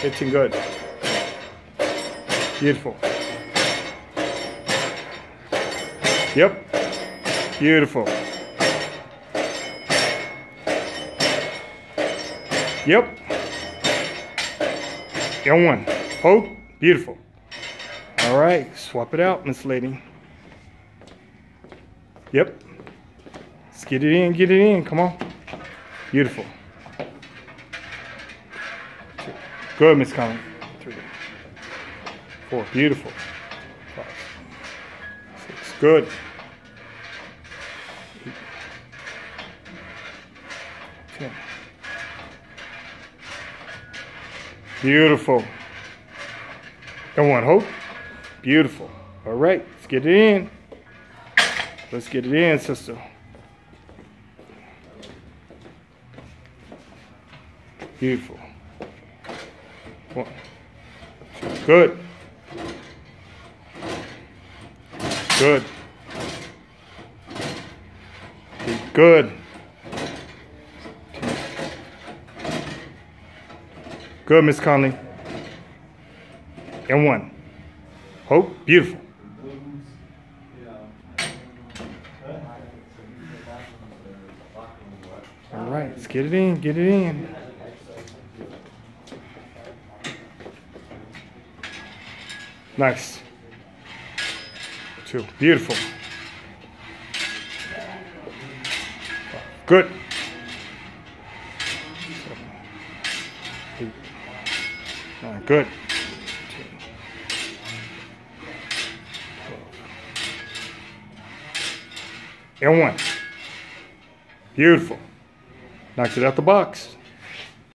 Hitting good. Beautiful. Yep. Beautiful. Yep. And one. Hold. Beautiful. All right. Swap it out, Miss Lady. Yep. Let's get it in. Get it in. Come on. Beautiful. Good, Miss Conley. 3, 4. Beautiful. 5, 6. Good. 8, 10. Beautiful. And one. Hold. Beautiful. All right. Let's get it in. Let's get it in, sister. Beautiful. 1, 2. Good. Good. 3. Good. 2. Good, Miss Conley. And 1. Hope. Beautiful. All right, let's get it in. Get it in. Nice. 2. Beautiful. Good. 7, 8, 9. Good. 10, 12. And 1. Beautiful. Knocked it out the box.